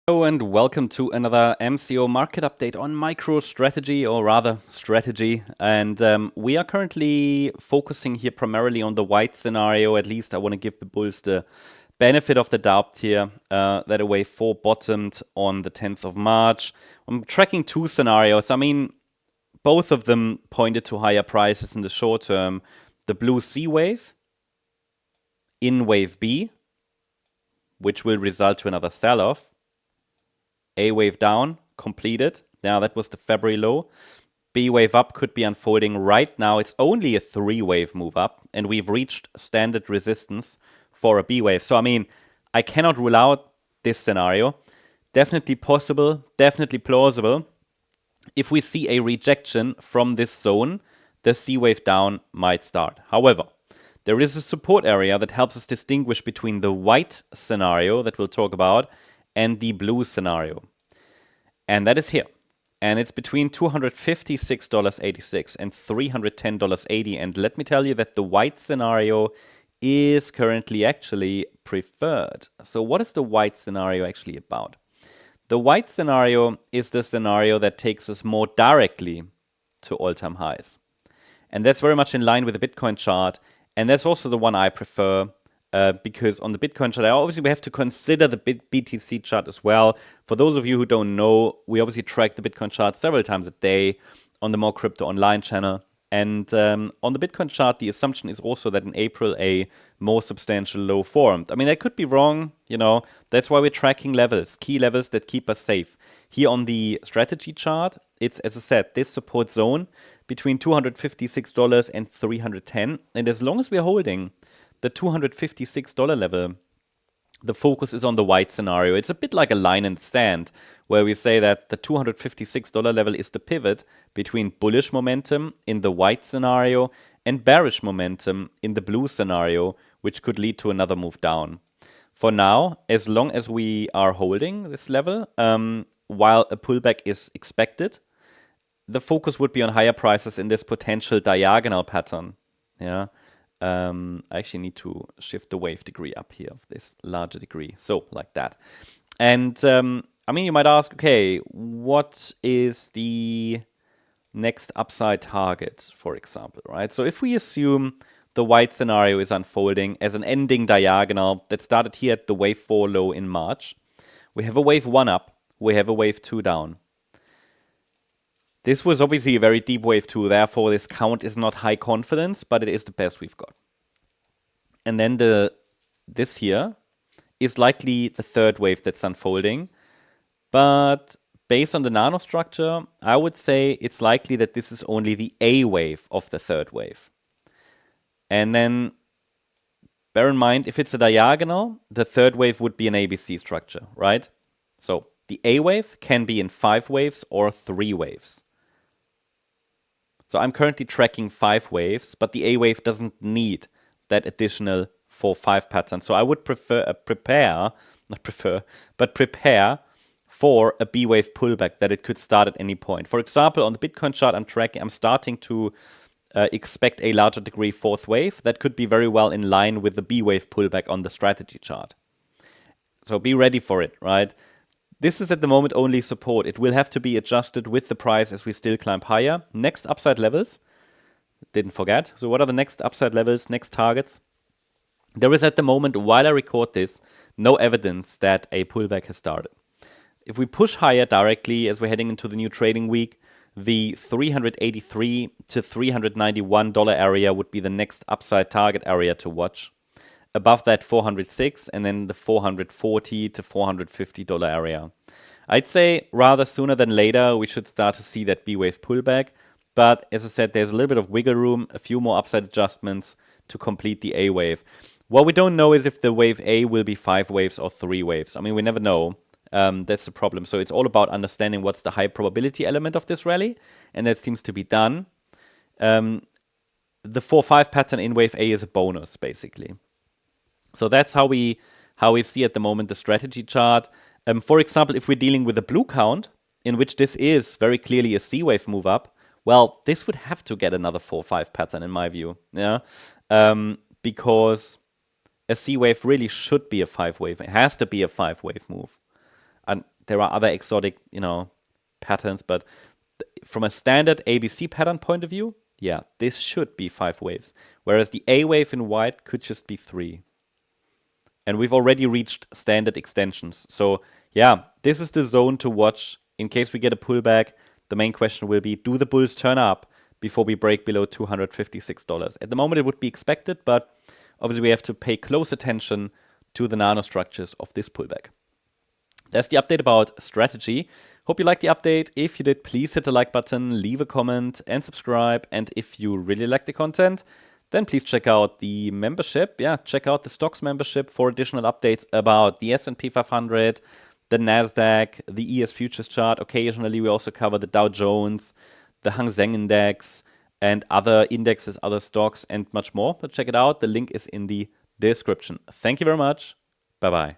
Hello and welcome to another MCO market update on MicroStrategy, or rather strategy. And we are currently focusing here primarily on the white scenario. At least I want to give the bulls the benefit of the doubt here that a wave 4 bottomed on the 10th of March. I'm tracking two scenarios. I mean, both of them pointed to higher prices in the short term. The blue C wave in wave B, which will result to another sell-off. A wave down, completed. Now that was the February low. B wave up could be unfolding right now. It's only a 3-wave move up, and we've reached standard resistance for a B wave. So, I mean, I cannot rule out this scenario. Definitely possible, definitely plausible. If we see a rejection from this zone, the C wave down might start. However, there is a support area that helps us distinguish between the white scenario that we'll talk about and the blue scenario. And that is here. And it's between $256.86 and $310.80. And let me tell you that the white scenario is currently actually preferred. So what is the white scenario actually about? The white scenario is the scenario that takes us more directly to all-time highs. And that's very much in line with the Bitcoin chart. And that's also the one I prefer. Because on the Bitcoin chart, obviously we have to consider the BTC chart as well. For those of you who don't know, we obviously track the Bitcoin chart several times a day on the More Crypto Online channel. And on the Bitcoin chart, the assumption is also that in April, a more substantial low formed. I mean, I could be wrong, you know. That's why we're tracking levels, key levels that keep us safe. Here on the strategy chart, it's, as I said, this support zone between $256 and $310. And as long as we're holding the $256 level, the focus is on the white scenario. It's a bit like a line in the sand, where we say that the $256 level is the pivot between bullish momentum in the white scenario and bearish momentum in the blue scenario, which could lead to another move down. For now, as long as we are holding this level, while a pullback is expected, the focus would be on higher prices in this potential diagonal pattern. Yeah. I actually need to shift the wave degree up here of this larger degree. So like that. And I mean, you might ask, okay, what is the next upside target, for example, right? So if we assume the white scenario is unfolding as an ending diagonal that started here at the wave 4 low in March, we have a wave 1 up, we have a wave 2 down. This was obviously a very deep wave 2, therefore this count is not high confidence, but it is the best we've got. And then this here is likely the third wave that's unfolding, but based on the nanostructure, I would say it's likely that this is only the A wave of the third wave. And then bear in mind, if it's a diagonal, the third wave would be an ABC structure, right? So the A wave can be in 5 waves or 3 waves. So I'm currently tracking 5 waves, but the A wave doesn't need that additional 4-5 pattern. So I would prepare for a B wave pullback that it could start at any point. For example, on the Bitcoin chart I'm starting to expect a larger degree 4th wave that could be very well in line with the B wave pullback on the strategy chart. So be ready for it, right? This is at the moment only support. It will have to be adjusted with the price as we still climb higher. Next upside levels, didn't forget. So what are the next upside levels, next targets? There is at the moment, while I record this, no evidence that a pullback has started. If we push higher directly as we're heading into the new trading week, the $383 to $391 area would be the next upside target area to watch. Above that, 406, and then the $440 to $450 area. I'd say rather sooner than later, we should start to see that B-wave pullback. But as I said, there's a little bit of wiggle room, a few more upside adjustments to complete the A-wave. What we don't know is if the wave A will be 5 waves or 3 waves. I mean, we never know. That's the problem. So it's all about understanding what's the high probability element of this rally, and that seems to be done. The 4-5 pattern in wave A is a bonus, basically. So that's how we see at the moment the strategy chart. For example, if we're dealing with a blue count, in which this is very clearly a C wave move up, well, this would have to get another 4-5 pattern in my view. Yeah, because a C wave really should be a 5 wave. It has to be a 5 wave move. And there are other exotic, patterns, but from a standard ABC pattern point of view, yeah, this should be 5 waves. Whereas the A wave in white could just be 3. And we've already reached standard extensions. So yeah, this is the zone to watch in case we get a pullback. The main question will be, do the bulls turn up before we break below $256? At the moment, it would be expected, but obviously we have to pay close attention to the nanostructures of this pullback. That's the update about strategy. Hope you liked the update. If you did, please hit the like button, leave a comment, and subscribe. And if you really like the content, then please check out the membership. Yeah, check out the stocks membership for additional updates about the S&P 500, the NASDAQ, the ES futures chart. Occasionally, we also cover the Dow Jones, the Hang Seng Index, and other indexes, other stocks, and much more. But check it out. The link is in the description. Thank you very much. Bye-bye.